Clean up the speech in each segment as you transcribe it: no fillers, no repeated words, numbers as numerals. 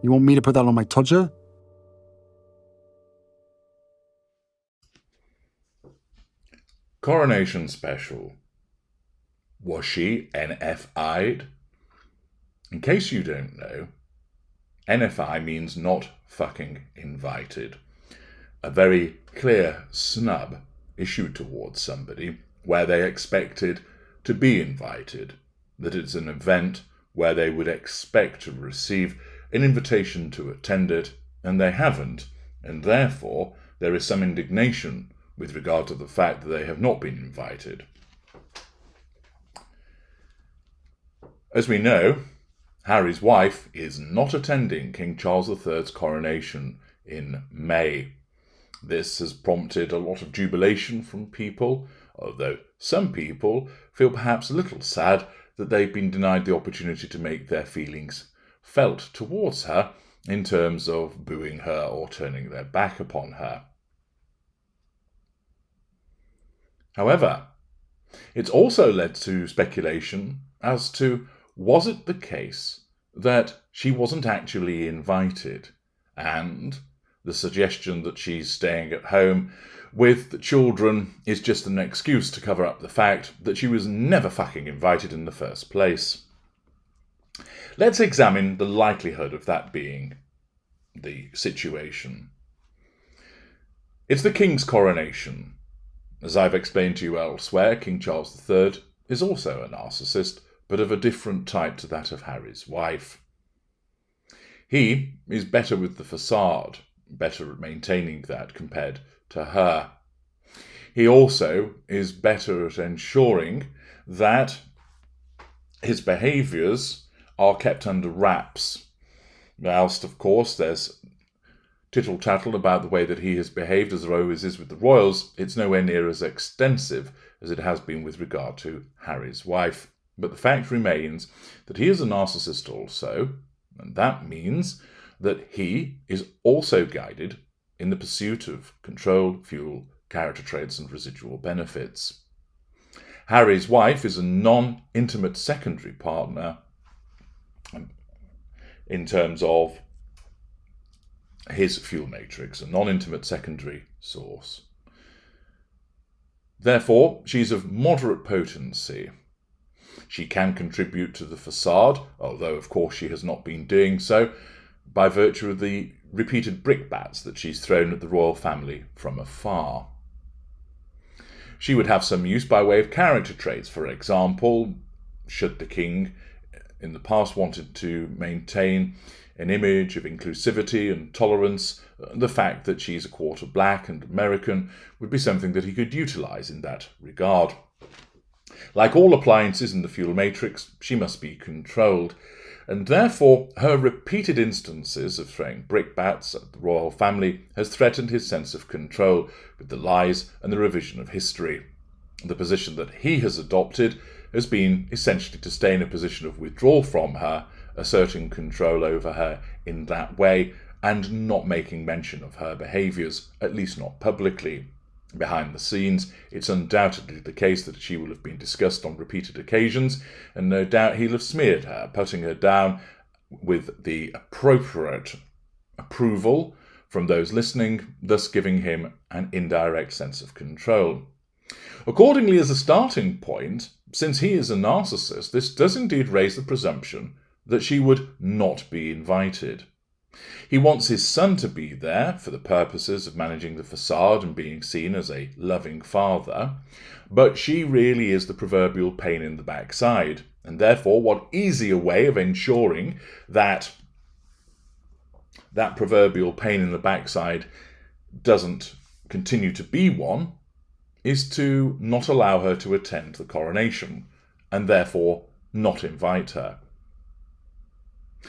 You want me to put that on my Tudor? Coronation special. Was she NFI'd? In case you don't know, NFI means not fucking invited. A very clear snub issued towards somebody where they expected to be invited, that it's an event where they would expect to receive an invitation to attend it, and they haven't, and therefore there is some indignation with regard to the fact that they have not been invited. As we know, Harry's wife is not attending King Charles III's coronation in May. This has prompted a lot of jubilation from people, although some people feel perhaps a little sad that they've been denied the opportunity to make their feelings felt towards her in terms of booing her or turning their back upon her. However, it's also led to speculation as to, was it the case that she wasn't actually invited, and the suggestion that she's staying at home with the children is just an excuse to cover up the fact that she was never fucking invited in the first place. Let's examine the likelihood of that being the situation. It's the King's coronation. As I've explained to you elsewhere, King Charles III is also a narcissist, but of a different type to that of Harry's wife. He is better with the facade, better at maintaining that compared to her. He also is better at ensuring that his behaviours are kept under wraps. Whilst, of course, there's tittle-tattle about the way that he has behaved, as there always is with the royals, it's nowhere near as extensive as it has been with regard to Harry's wife. But the fact remains that he is a narcissist also, and that means that he is also guided in the pursuit of control, fuel, character traits, and residual benefits. Harry's wife is a non-intimate secondary partner in terms of his fuel matrix, a non-intimate secondary source. Therefore, she's of moderate potency. She can contribute to the facade, although of course she has not been doing so, by virtue of the repeated brickbats that she's thrown at the royal family from afar. She would have some use by way of character traits. For example, should the king in the past wanted to maintain an image of inclusivity and tolerance, the fact that she's a quarter black and American would be something that he could utilise in that regard. Like all appliances in the fuel matrix, she must be controlled, and therefore her repeated instances of throwing brickbats at the royal family has threatened his sense of control with the lies and the revision of history. The position that he has adopted has been essentially to stay in a position of withdrawal from her, asserting control over her in that way, and not making mention of her behaviours, at least not publicly. Behind the scenes, it's undoubtedly the case that she will have been discussed on repeated occasions, and no doubt he'll have smeared her, putting her down with the appropriate approval from those listening, thus giving him an indirect sense of control. Accordingly, as a starting point, since he is a narcissist, this does indeed raise the presumption that she would not be invited. He wants his son to be there for the purposes of managing the facade and being seen as a loving father, but she really is the proverbial pain in the backside, and therefore what easier way of ensuring that that proverbial pain in the backside doesn't continue to be one is to not allow her to attend the coronation, and therefore not invite her.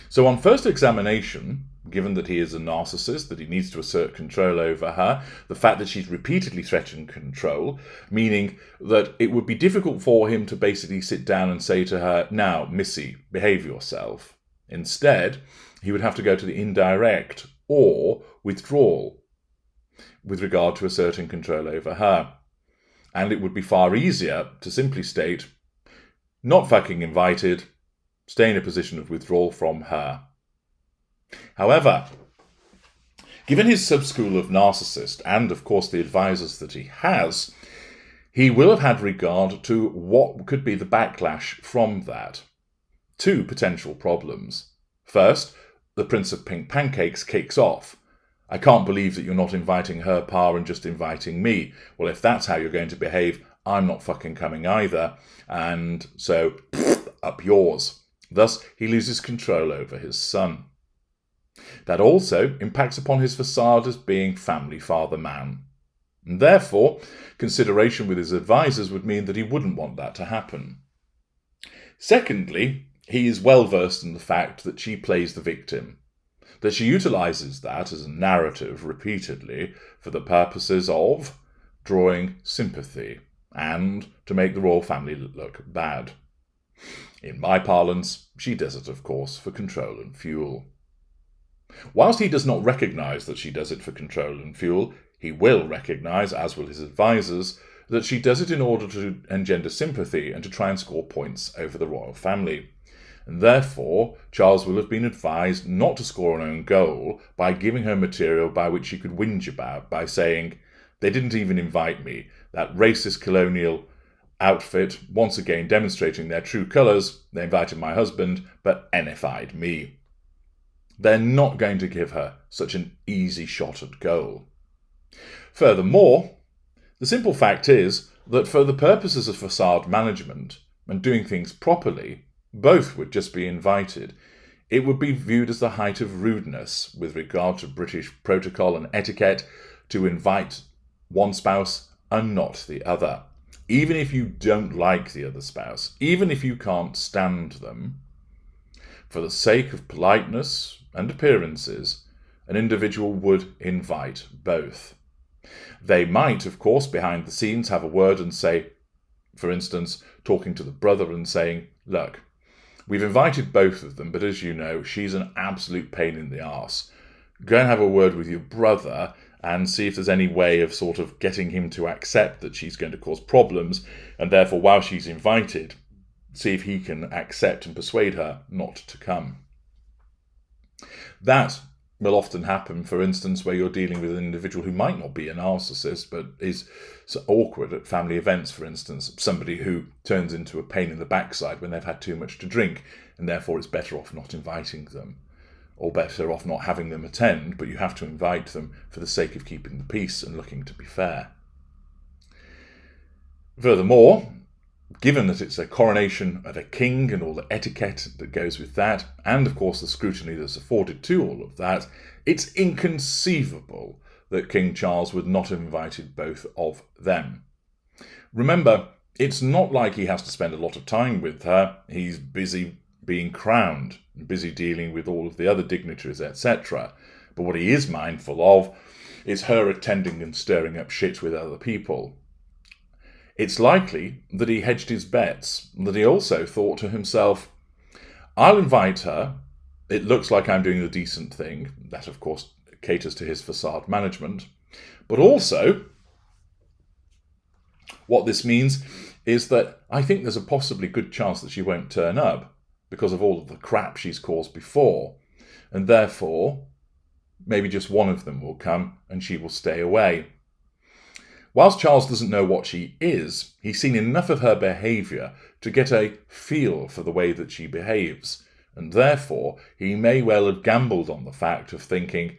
So on first examination, given that he is a narcissist, that he needs to assert control over her, the fact that she's repeatedly threatened control, meaning that it would be difficult for him to basically sit down and say to her, now, Missy, behave yourself. Instead, he would have to go to the indirect or withdrawal with regard to asserting control over her. And it would be far easier to simply state, not fucking invited, stay in a position of withdrawal from her. However, given his sub-school of Narcissist and, of course, the advisors that he has, he will have had regard to what could be the backlash from that. Two potential problems. First, the Prince of Pink Pancakes kicks off. I can't believe that you're not inviting her pa and just inviting me. Well, if that's how you're going to behave, I'm not fucking coming either. And so, up yours. Thus, he loses control over his son. That also impacts upon his facade as being family father man. And therefore, consideration with his advisors would mean that he wouldn't want that to happen. Secondly, he is well versed in the fact that she plays the victim, that she utilises that as a narrative repeatedly for the purposes of drawing sympathy and to make the royal family look bad. In my parlance, she does it, of course, for control and fuel. Whilst he does not recognise that she does it for control and fuel, he will recognise, as will his advisors, that she does it in order to engender sympathy and to try and score points over the royal family. And therefore, Charles will have been advised not to score an own goal by giving her material by which she could whinge about, by saying, they didn't even invite me, that racist colonial outfit, once again demonstrating their true colours, they invited my husband, but NFI'd me. They're not going to give her such an easy shot at goal. Furthermore, the simple fact is that for the purposes of facade management and doing things properly, both would just be invited. It would be viewed as the height of rudeness with regard to British protocol and etiquette to invite one spouse and not the other. Even if you don't like the other spouse, even if you can't stand them, for the sake of politeness and appearances, an individual would invite both. They might, of course, behind the scenes have a word and say, for instance, talking to the brother and saying, look, we've invited both of them, but as you know, she's an absolute pain in the arse. Go and have a word with your brother and see if there's any way of sort of getting him to accept that she's going to cause problems, and therefore, while she's invited, see if he can accept and persuade her not to come. That will often happen, for instance, where you're dealing with an individual who might not be a narcissist, but is so awkward at family events, for instance, somebody who turns into a pain in the backside when they've had too much to drink, and therefore it's better off not inviting them, or better off not having them attend, but you have to invite them for the sake of keeping the peace and looking to be fair. Furthermore, given that it's a coronation of a king and all the etiquette that goes with that, and of course the scrutiny that's afforded to all of that, it's inconceivable that King Charles would not have invited both of them. Remember, it's not like he has to spend a lot of time with her. He's busy being crowned, busy dealing with all of the other dignitaries, etc. But what he is mindful of is her attending and stirring up shit with other people. It's likely that he hedged his bets, that he also thought to himself, I'll invite her, it looks like I'm doing the decent thing, that of course caters to his facade management, but also what this means is that I think there's a possibly good chance that she won't turn up because of all of the crap she's caused before, and therefore maybe just one of them will come and she will stay away. Whilst Charles doesn't know what she is, he's seen enough of her behaviour to get a feel for the way that she behaves, and therefore he may well have gambled on the fact of thinking,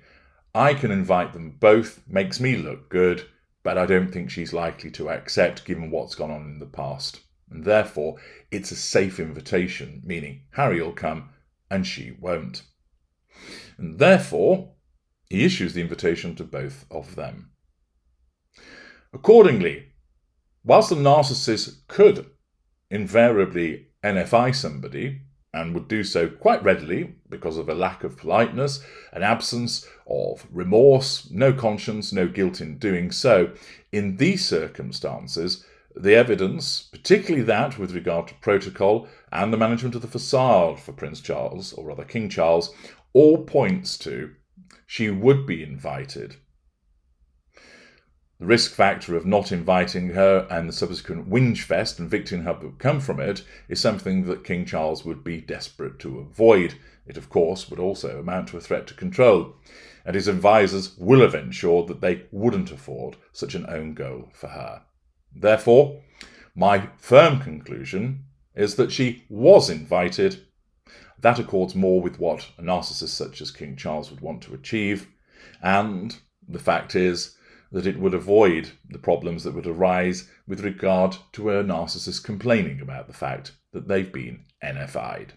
I can invite them both, makes me look good, but I don't think she's likely to accept given what's gone on in the past. And therefore, it's a safe invitation, meaning Harry will come and she won't. And therefore, he issues the invitation to both of them. Accordingly, whilst the narcissist could invariably NFI somebody, and would do so quite readily because of a lack of politeness, an absence of remorse, no conscience, no guilt in doing so, in these circumstances, the evidence, particularly that with regard to protocol and the management of the facade for Prince Charles, or rather King Charles, all points to she would be invited. The risk factor of not inviting her and the subsequent whinge fest and victim hub that would come from it is something that King Charles would be desperate to avoid. It, of course, would also amount to a threat to control, and his advisers will have ensured that they wouldn't afford such an own goal for her. Therefore, my firm conclusion is that she was invited. That accords more with what a narcissist such as King Charles would want to achieve, and the fact is that it would avoid the problems that would arise with regard to a narcissist complaining about the fact that they've been NFI'd.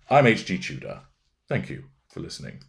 I'm H.G. Tudor. Thank you for listening.